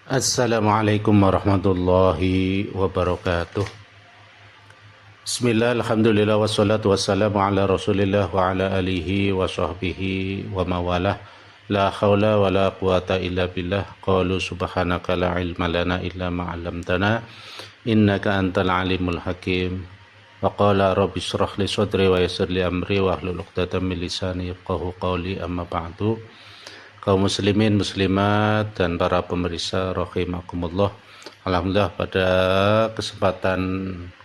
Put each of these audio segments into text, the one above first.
Assalamualaikum warahmatullahi wabarakatuh. Bismillah, alhamdulillah, wassalatu wassalamu ala rasulillah wa ala alihi wa sahbihi wa mawalah. La hawla wa la quwata illa billah. Qalu subhanaka la ilma lana illa ma'alamtana innaka antal alimul hakim. Wa qala rabbi syrah li sadri wa yassir li amri wa hlul 'uqdatam min lisani yafqahu qawli, amma ba'du. Kaum muslimin muslimat dan para pemirsa rahimakumullah, alhamdulillah pada kesempatan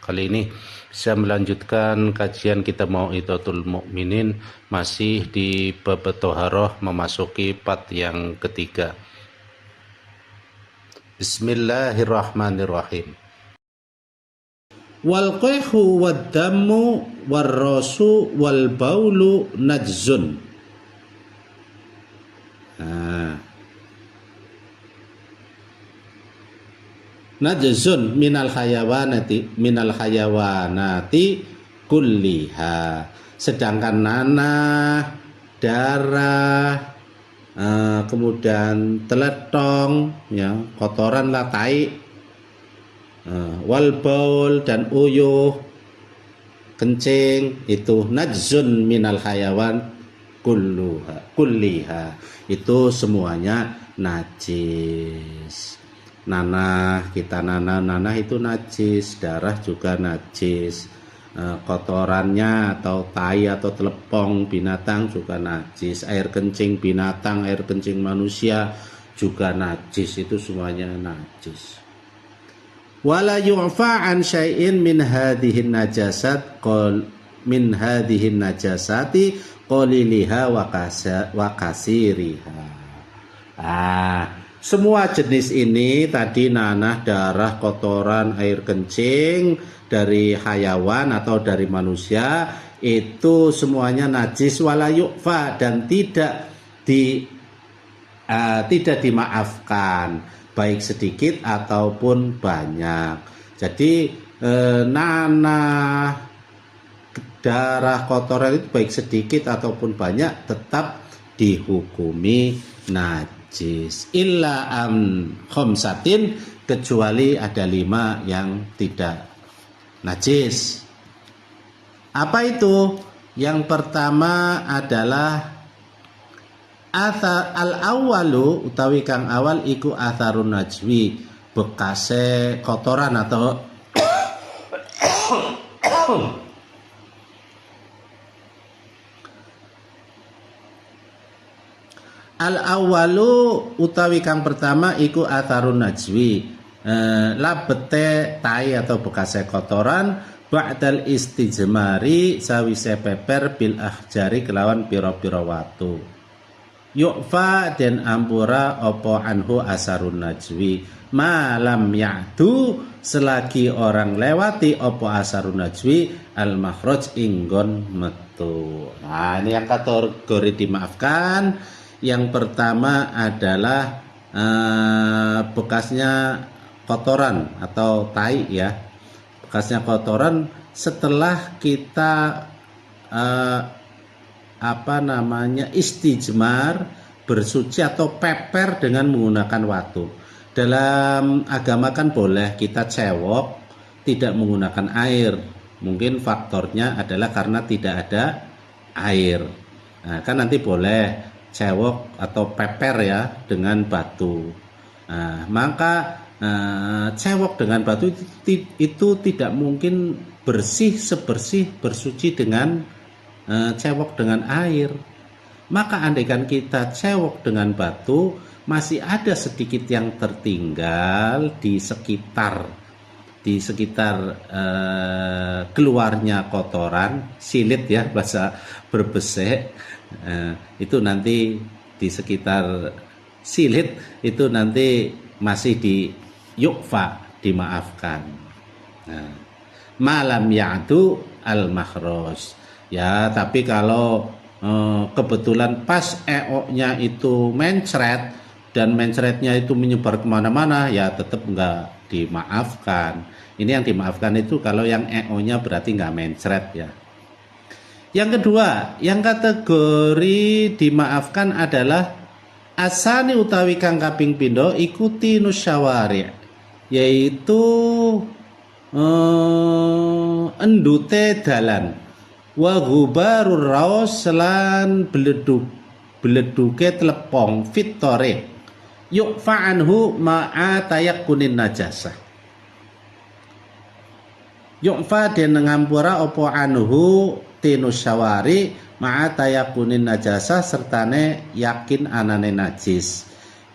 kali ini bisa melanjutkan kajian kita Mau'izatul Mukminin, masih di bab Thaharah, memasuki part yang ketiga. Bismillahirrahmanirrahim. Wal qayhu wad dammu war rasu wal baulu najzun. Najzun minal hayawanati kulliha. Sedangkan nanah, darah, kemudian teletong, ya, kotoran lah, tai, wal baul dan uyuh, kencing, itu najzun minal hayawan kulliha, itu semuanya najis. Nanah, kita nanah itu najis, darah juga najis, kotorannya atau tai atau telepong binatang juga najis, air kencing binatang, air kencing manusia juga najis, itu semuanya najis. Wala yu'fa an syai'in min hadhihin najasat min hadhihin najasati qaliliha wa kasiriha. Semua jenis ini tadi, nanah, darah, kotoran, air kencing dari hayawan atau dari manusia, itu semuanya najis. Wala yu'fa, dan tidak dimaafkan, baik sedikit ataupun banyak. Jadi nanah, darah, kotoran itu baik sedikit ataupun banyak tetap dihukumi najis. Illa khamsatin, kecuali ada 5 yang tidak najis. Apa itu? Yang pertama adalah al-awwalu, utawi kang awal iku atharun najwi, bekase kotoran atau al-awwalu, utawi kang pertama iku atharun najwi, labete tai atau bekase kotoran, ba'dal istijmari, sawise peper, bil ahjari kelawan pira-pira watu. Yu'fa den ampura opo anhu asarun najwi, malam ya'du, selagi orang lewati opo asarun najwi al makhraj inggon metu. Nah, ini yang kategori dimaafkan. Yang pertama adalah bekasnya kotoran atau tai, ya, bekasnya kotoran setelah kita istijmar, bersuci atau peper dengan menggunakan watu. Dalam agama kan boleh kita cewok tidak menggunakan air. Mungkin faktornya adalah karena tidak ada air. Nah, kan nanti boleh cewok atau peper, ya, dengan batu. Nah, maka cewok dengan batu itu tidak mungkin bersih sebersih bersuci dengan cewok dengan air. Maka andaikan kita cewok dengan batu, masih ada sedikit yang tertinggal di sekitar keluarnya kotoran, silit, ya, bahasa Brebes. Itu nanti di sekitar silit itu nanti masih di yu'fa, dimaafkan. Malam ya'du al makhraj, ya, tapi kalau kebetulan pas eoknya itu mencret dan mencretnya itu menyebar kemana-mana, ya tetap enggak dimaafkan. Ini yang dimaafkan itu kalau yang eoknya berarti enggak mencret, ya. Yang kedua, yang kategori dimaafkan adalah Asani utawi kang kaping pindho ikuti nusyawari, yaitu endute dalan, wa ghubarur raus lan beleduke telepong fitore yukfa anhu ma'a tayakkunin najasah. Yukfa den ngampura opo anhu tinusyawari ma'a tayakkunin najasah sertane yakin anane najis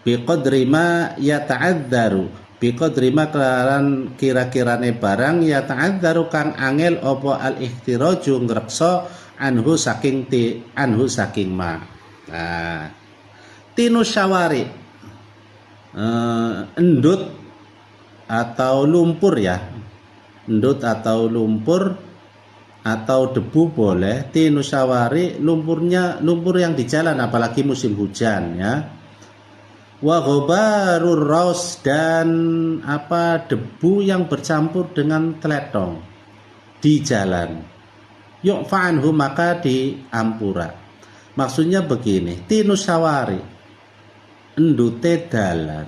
biqadri ma yata'adzaru biqadri ma kelaran kira-kirane barang yata'adzaru kang angel opo al ihtiraju ngrekso anhu saking ma. Nah, tinusyawari endut atau lumpur ya, endut atau lumpur atau debu boleh. Tinusyawari lumpur yang di jalan apalagi musim hujan ya. Wa ghabarur raus dan debu yang bercampur dengan teletong di jalan. Yu'fa'anhu maka diampura. Maksudnya begini, tinusyawari endute dalan.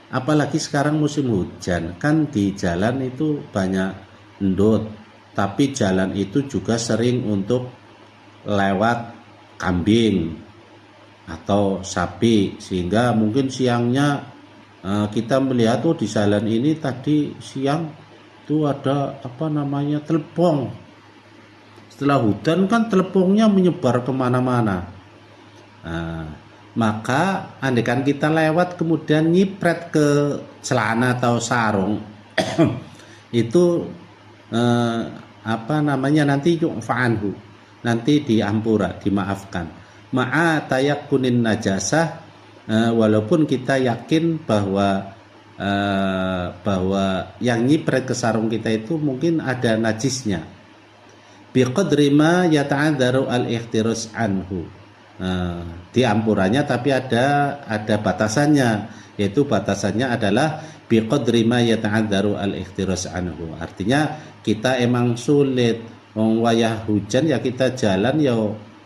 Apalagi sekarang musim hujan, kan di jalan itu banyak endut. Tapi jalan itu juga sering untuk lewat kambing atau sapi, sehingga mungkin siangnya kita melihat di jalan ini tadi siang itu ada telepong. Setelah hujan kan telepongnya menyebar kemana-mana. Nah, maka andaikan kita lewat kemudian nyipret ke celana atau sarung itu nanti yu'fa'anhu, nanti diampura, dimaafkan ma'a tayakkunin najasah, walaupun kita yakin bahwa yang nyipret ke sarung kita itu mungkin ada najisnya. Biqadri ma yata'adzaru al-ihtiras anhu, diampurannya tapi ada batasannya, yaitu batasannya adalah biqadri ma yata'adzaru al-ihtiras anhu. Artinya kita emang sulit wayah hujan ya kita jalan ya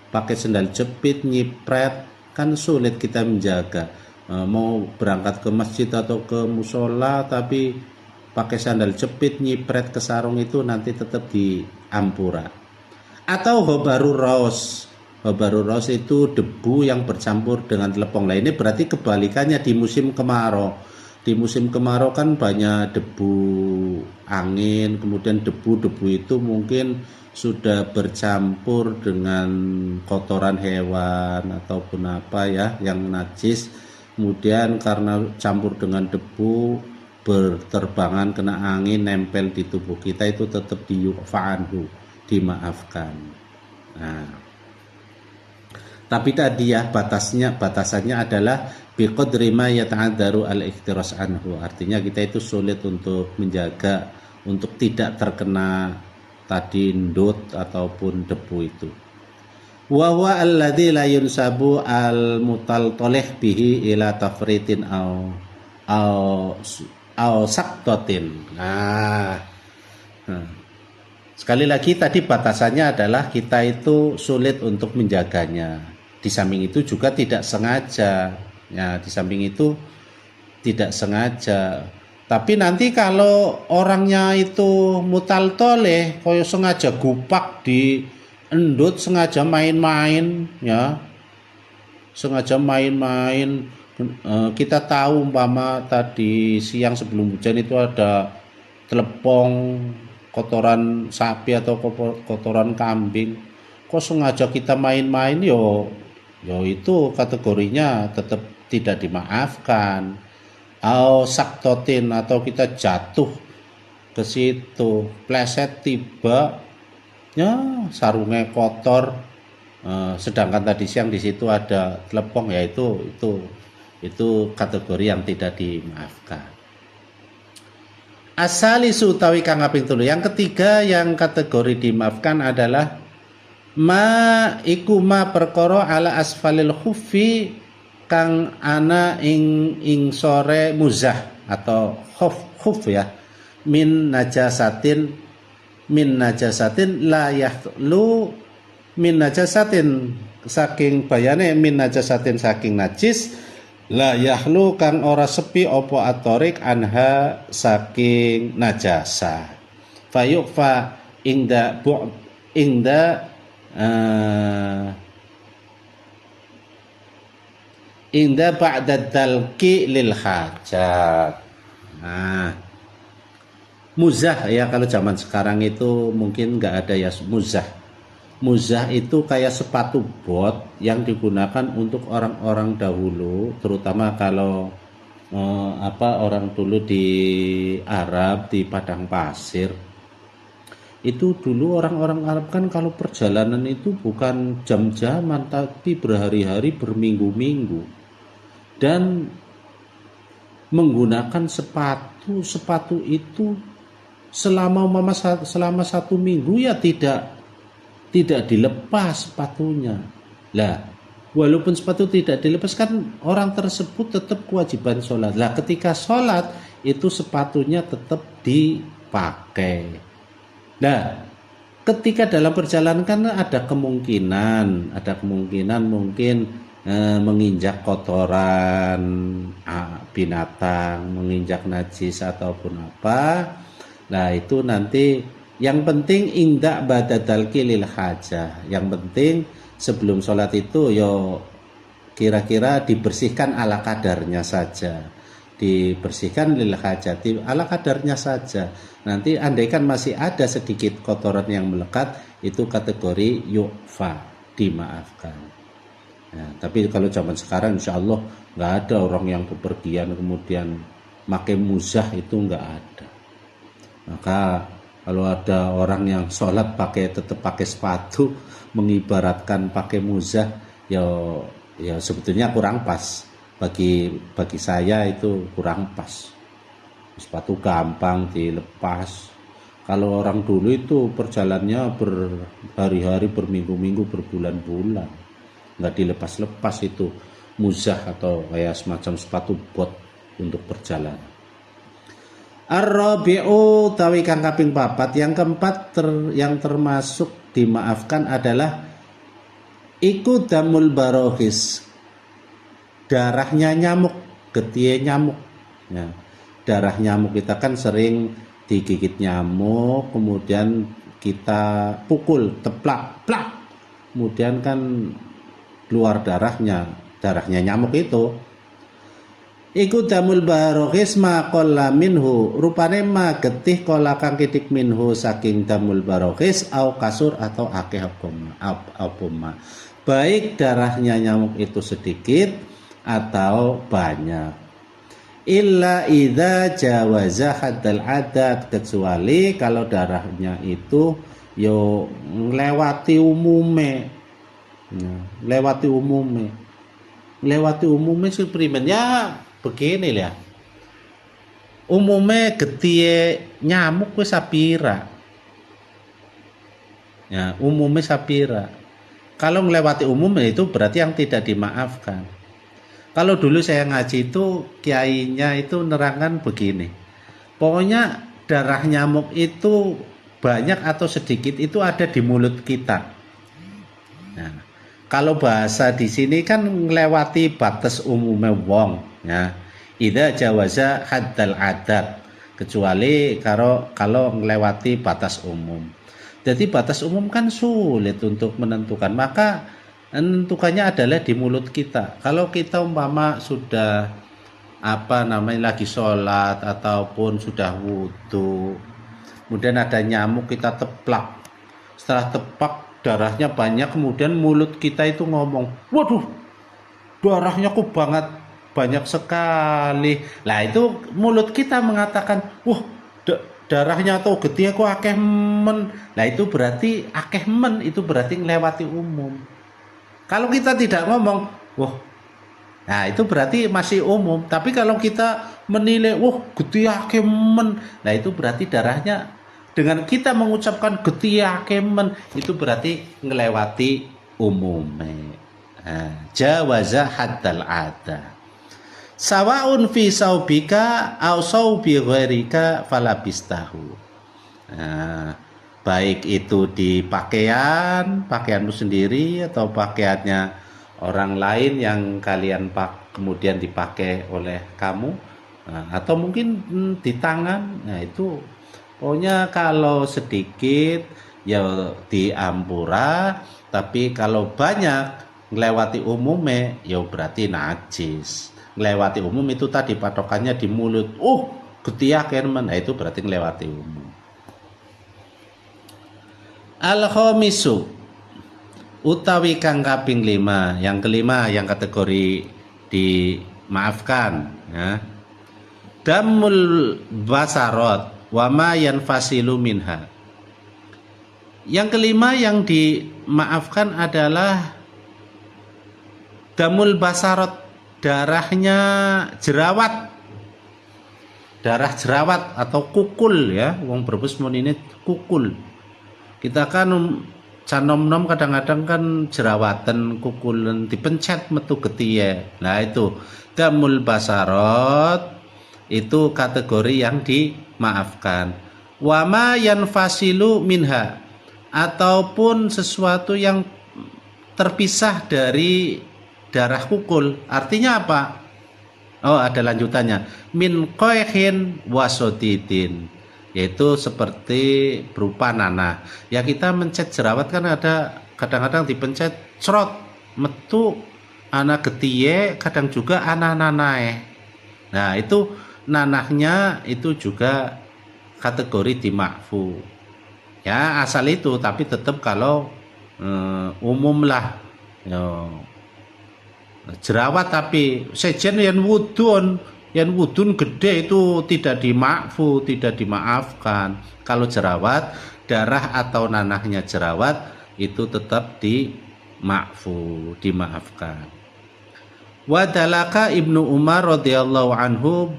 pakai sendal jepit nyipret, kan sulit kita menjaga. Mau berangkat ke masjid atau ke musola tapi pakai sandal jepit nyipret ke sarung itu nanti tetap diampura. Atau ghabarur raus. Ghabarur raus itu debu yang bercampur dengan telepong. Nah, ini berarti kebalikannya di musim kemarau. Di musim kemarau kan banyak debu angin, kemudian debu-debu itu mungkin sudah bercampur dengan kotoran hewan ataupun yang najis. Kemudian karena campur dengan debu, berterbangan kena angin, nempel di tubuh kita, itu tetap diyufa'anhu, dimaafkan. Nah, tapi tadi ya batasannya adalah biqadri ma yata'adzaru al-ihtiras anhu. Artinya kita itu sulit untuk menjaga untuk tidak terkena tadi endut ataupun debu itu. Wa huwa alladzi la yunsabu al-mutaltalih bihi ila tafritin au saktotin. Sekali lagi tadi batasannya adalah kita itu sulit untuk menjaganya. Di samping itu juga tidak sengaja. Ya, di samping itu tidak sengaja. Tapi nanti kalau orangnya itu mutaltoleh, koyo sengaja gupak di endut, sengaja main-main ya. Sengaja main-main, kita tahu umpama tadi siang sebelum hujan itu ada telepong, kotoran sapi atau kotoran kambing, kok sengaja kita main-main yo itu kategorinya tetap tidak dimaafkan. Au saktotin, atau kita jatuh ke situ, pleset tiba ya sarungnya kotor, sedangkan tadi siang di situ ada telepong, ya itu kategori yang tidak dimaafkan. Asalisu utawi kang kaping 3. Yang ketiga yang kategori dimaafkan adalah ma perkara ala asfalil khuffi kang ana ing sore muzah atau khuf ya, min najasatin la yahlu min najasatin, saking bayane min najasatin saking najis La yahlu kang ora sepi opo atorik anha saking najasa. Fayukfa ingda uh, ingda ba'da dalki lil hajat. Nah, muzah ya, kalau zaman sekarang itu mungkin nggak ada ya muzah. Muzah itu kayak sepatu bot yang digunakan untuk orang-orang dahulu, terutama kalau orang dulu di Arab, di padang pasir. Itu dulu orang-orang Arab kan kalau perjalanan itu bukan jam-jaman tapi berhari-hari, berminggu-minggu, dan menggunakan sepatu itu selama 1 minggu ya tidak dilepas sepatunya. Lah, walaupun sepatu tidak dilepas kan orang tersebut tetap kewajiban sholat. Lah, ketika sholat itu sepatunya tetap dipakai. Nah, ketika dalam perjalanan kan ada kemungkinan mungkin menginjak kotoran binatang, menginjak najis ataupun apa. Nah, itu nanti yang penting indak badadal kilil hajah. Yang penting sebelum sholat itu yo kira-kira dibersihkan ala kadarnya saja. Dibersihkan lil hajati ala kadarnya saja. Nanti andaikan masih ada sedikit kotoran yang melekat, itu kategori yu'fa, dimaafkan. Nah, tapi kalau zaman sekarang insya Allah nggak ada orang yang bepergian kemudian pakai muzah, itu nggak ada. Maka kalau ada orang yang sholat tetap pakai sepatu, mengibaratkan pakai muzah, ya sebetulnya kurang pas. Bagi saya itu kurang pas. Sepatu gampang dilepas. Kalau orang dulu itu perjalannya berhari-hari, berminggu-minggu, berbulan-bulan, nggak dilepas-lepas itu muzah atau kayak semacam sepatu bot untuk perjalanan. Ar-rabi'u tawi kang kaping 4, yang keempat yang termasuk dimaafkan adalah iku damul barohis, darahnya nyamuk, getie nyamuk. Ya, darah nyamuk kita kan sering digigit nyamuk, kemudian kita pukul, teplak, plak, kemudian kan keluar darahnya nyamuk itu. Iku damul barohis ma qalla minhu, rupane ma getih kola kang kidik minhu saking damul barohis au kasur atau akeh apuma. Baik darahnya nyamuk itu sedikit atau banyak. Illa idza jawaza haddal adat, kecuali kalau darahnya itu yo lewati umume. Lewati umume suprimen ya begini ya. Umume getie nyamuk wis sapira. Ya, umume sapira. Kalau melewati umum itu berarti yang tidak dimaafkan. Kalau dulu saya ngaji itu kiainya itu nerangkan begini. Pokoknya darah nyamuk itu banyak atau sedikit itu ada di mulut kita. Nah, kalau bahasa di sini kan melewati batas umumnya wong, ya. Idza jawaza haddal adat, kecuali kalau melewati batas umum. Jadi batas umum kan sulit untuk menentukan, maka menentukannya adalah di mulut kita. Kalau kita umpama sudah lagi sholat ataupun sudah wudhu, kemudian ada nyamuk, kita teplak. Setelah teplak darahnya banyak, kemudian mulut kita itu ngomong, waduh, darahnya kok banyak sekali. Lah itu mulut kita mengatakan, wah, darahnya atau getih kok akeh men. Lah itu berarti akeh men, itu berarti ngelewati umum. Kalau kita tidak ngomong, wah, nah itu berarti masih umum. Tapi kalau kita menilai, wah, getih akeh men, nah itu berarti darahnya, dengan kita mengucapkan getih akeh men, itu berarti ngelewati umum. Jawaza haddal ada. Sawaun fi saubika au saubi ghairika falabistahu. Baik itu di pakaianmu sendiri atau pakaiannya orang lain yang kalian kemudian dipakai oleh kamu, atau mungkin di tangan. Nah itu pokoknya kalau sedikit ya diampura, tapi kalau banyak ngelewati umumnya ya berarti najis. Ngelewati umum itu tadi patokannya di mulut, getiak kan, nah itu berarti ngelewati umum. Al-khamisu utawi kang kaping 5, yang kelima yang kategori dimaafkan ya. Damul basarot wa ma yanfasilu minha. Yang kelima yang dimaafkan adalah damul basarot, darahnya jerawat. Darah jerawat atau kukul ya, wong berbus ini kukul. Kita kan canom-nom kadang-kadang kan jerawatan, kukulan, dipencet metu getiye. Nah itu damul basarot, itu kategori yang dimaafkan. Wama yanfasilu minha, ataupun sesuatu yang terpisah dari darah kukul. Artinya apa? Oh, ada lanjutannya. Min qoihin wasodidin, yaitu seperti berupa nanah. Ya kita mencet jerawat kan ada kadang-kadang dipencet cerot metu anak getiye, kadang juga anak nanae. Nah itu nanahnya itu juga kategori dimakfu. Ya asal itu, tapi tetap kalau umum lah. Jerawat tapi sejen yang wudun gede itu tidak dimakfu, tidak dimaafkan. Kalau jerawat, darah atau nanahnya jerawat itu tetap dimakfu, dimaafkan. Wadalaka Ibnu Umar radhiyallahu anhu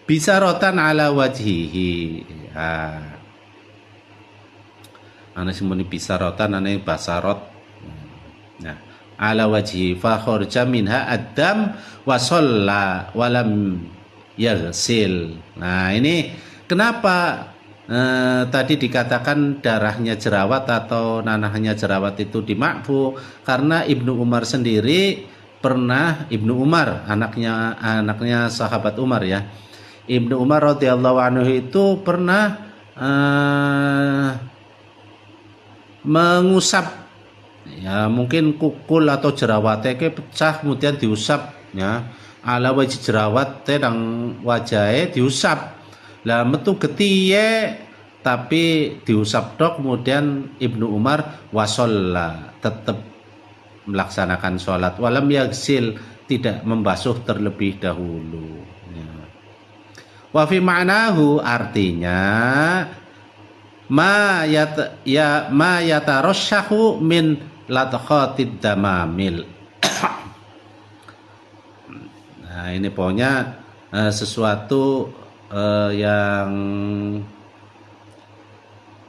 bisarotan ala wajhihi. Ana simuni bisarotan, ana basarot. Nah, ala wajhi fa kharja minha ad-dam wa shalla wa lam yaghsil. Nah, ini kenapa tadi dikatakan darahnya jerawat atau nanahnya jerawat itu dimakfu? Karena Ibnu Umar sendiri pernah, Ibnu Umar anaknya sahabat Umar ya. Ibnu Umar radhiyallahu anhu itu pernah mengusap ya, mungkin kukul atau jerawatnya pecah kemudian diusap ya, ala wajah jerawat tedang wajahnya diusap lah metu getiye, tapi diusap dok. Kemudian Ibnu Umar wasolla, tetap melaksanakan sholat, walam yaghsil, tidak membasuh terlebih dahulu ya. Wa fi ma'nahu, artinya ma yatarasyahu min latqatid damamil. Nah ini pokoknya sesuatu yang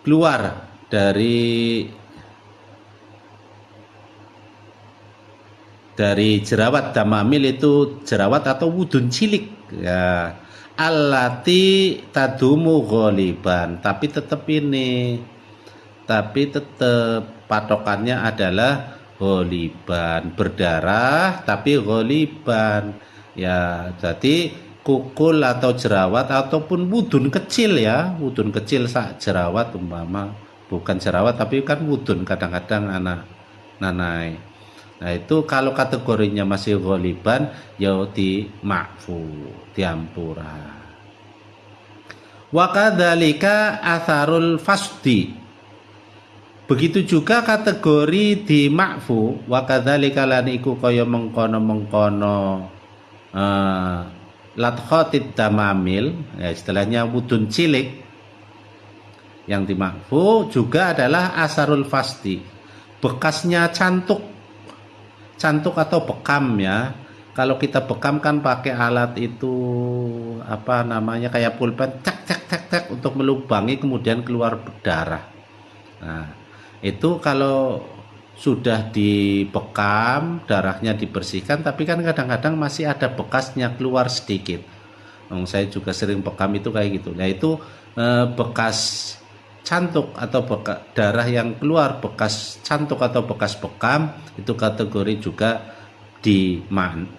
keluar dari jerawat. Damamil itu jerawat atau wudun cilik ya, allati tadumu ghaliban, tapi tetap patokannya adalah ghaliban, berdarah tapi ghaliban ya. Jadi kukul atau jerawat ataupun wudun kecil ya, wudun kecil sak jerawat umpama, bukan jerawat tapi kan wudun kadang-kadang anak nanai. Nah itu kalau kategorinya masih ghaliban ya dimakfu, diampura. Wa kadzalika atharul fasdi, begitu juga kategori dimakfu. Wa kadzalika lan iku kaya mengkono-mengkono latqatid damamil ya, istilahnya wudun cilik yang dimakfu juga adalah asarul fasdi, bekasnya cantuk atau bekam ya. Kalau kita bekam kan pakai alat itu apa namanya, kayak pulpen, cek untuk melubangi kemudian keluar darah. Nah itu kalau sudah dibekam, darahnya dibersihkan, tapi kan kadang-kadang masih ada bekasnya keluar sedikit. Saya juga sering bekam itu kayak gitu. Nah itu bekas cantuk atau darah yang keluar bekas cantuk atau bekas bekam, itu kategori juga dimaafkan.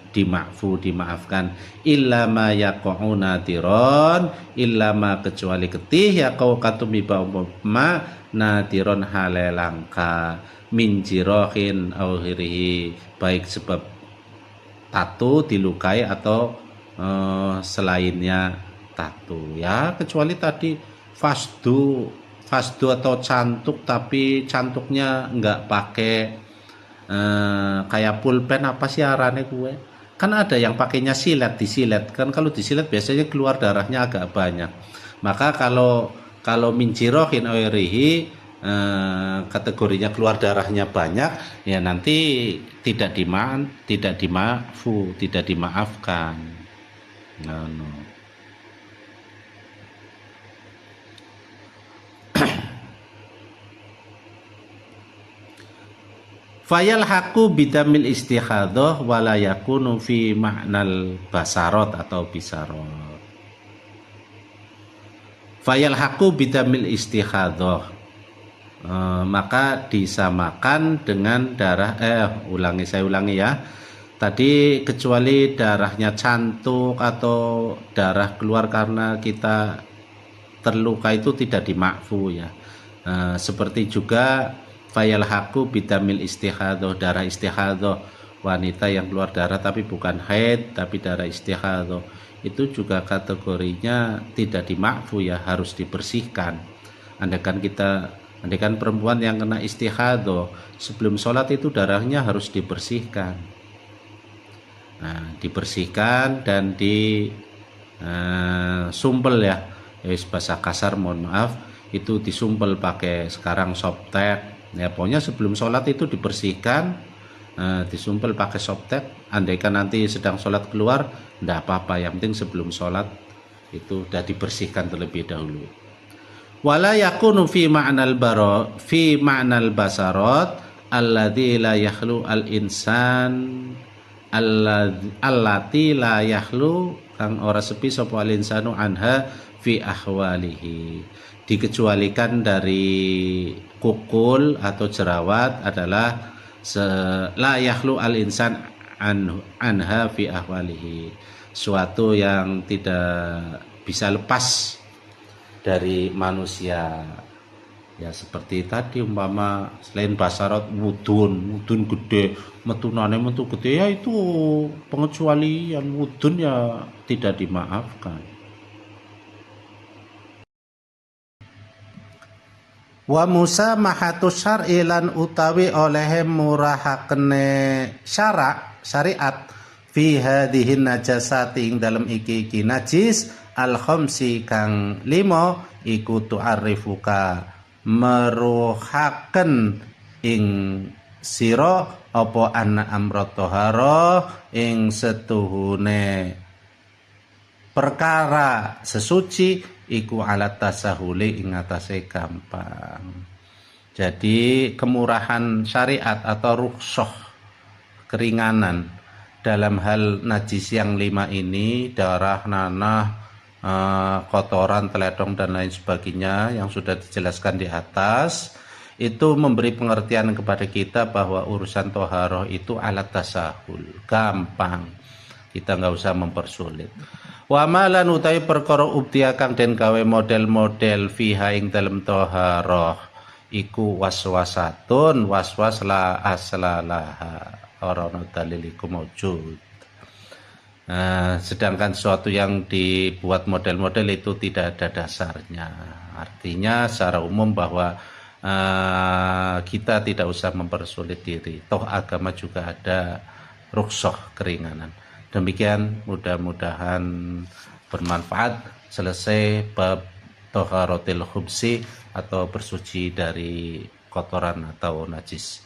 Illama yaqa'u nadiron, illama kecuali ketih yaqa'u katumi ba'umma nadiron halelangka min jirohin awhirihi, baik sebab tato dilukai atau selainnya tato ya, kecuali tadi fasdu atau cantuk tapi cantuknya nggak pakai kayak pulpen apa sih arane gue, kan ada yang pakainya disilet kan, kalau disilet biasanya keluar darahnya agak banyak. Maka kalau mincirohin oirihi kategorinya keluar darahnya banyak, ya nanti tidak dimaafkan. No. Fayal haku bidamil istihadhah wala yakunu fi ma'nal basarot atau bisarot. Fayal haku bidamil istihadhah, maka disamakan dengan darah saya ulangi ya. Tadi kecuali darahnya cantuk atau darah keluar karena kita terluka itu tidak dimakfu ya. Seperti juga fayal haku bidamil istihadhah, darah istihadhah, wanita yang keluar darah tapi bukan haid tapi darah istihadhah, itu juga kategorinya tidak dimakfu ya, harus dibersihkan. Andaikan perempuan yang kena istihadhah sebelum sholat itu darahnya harus dibersihkan. Nah, dibersihkan dan disumpel ya, bahasa kasar mohon maaf, itu disumpel pakai sekarang softtek ya, pokoknya sebelum sholat itu dibersihkan, disumpel pakai softtek. Andaikan nanti sedang sholat keluar tidak apa-apa, yang penting sebelum sholat itu sudah dibersihkan terlebih dahulu. Wala yakunu fi ma'nal basarot alladzi la yakhlu al insan allati la yakhlu kang ora sepi sapa al insanu anha fi ahwalihi, dikecualikan dari kukul atau jerawat adalah la yakhlu al insan anha fi ahwalihi, suatu yang tidak bisa lepas dari manusia ya, seperti tadi umpama selain basarot wudun gede, metunane metu gede ya, itu pengecualian. Wudun ya tidak dimaafkan. Wa musa mahatu syar'i lan utawi oleh murahakne syariat fi hadhihi najasati ing dalam iki najis al khamsi kang 5 iku tu'arifuka meruhaken ing sira apa anna amra tahara ing setuhune perkara sesuci iku alat tasahuli ing atase gampang. Jadi kemurahan syariat atau rukhsah, keringanan dalam hal najis yang 5 ini, darah, nanah, kotoran, teledong dan lain sebagainya yang sudah dijelaskan di atas, itu memberi pengertian kepada kita bahwa urusan toharoh itu alat tasahul, gampang, kita nggak usah mempersulit. Wa malan utai perkara ubtiya kang den gawe model-model fiha ing dalem toharoh iku waswasatun, waswas la aslalaha, ora ono dalil iku maujud. Sedangkan sesuatu yang dibuat model-model itu tidak ada dasarnya. Artinya secara umum bahwa kita tidak usah mempersulit diri, toh agama juga ada rukhsah, keringanan. Demikian, mudah-mudahan bermanfaat. Selesai bab toharatil khubsi atau bersuci dari kotoran atau najis.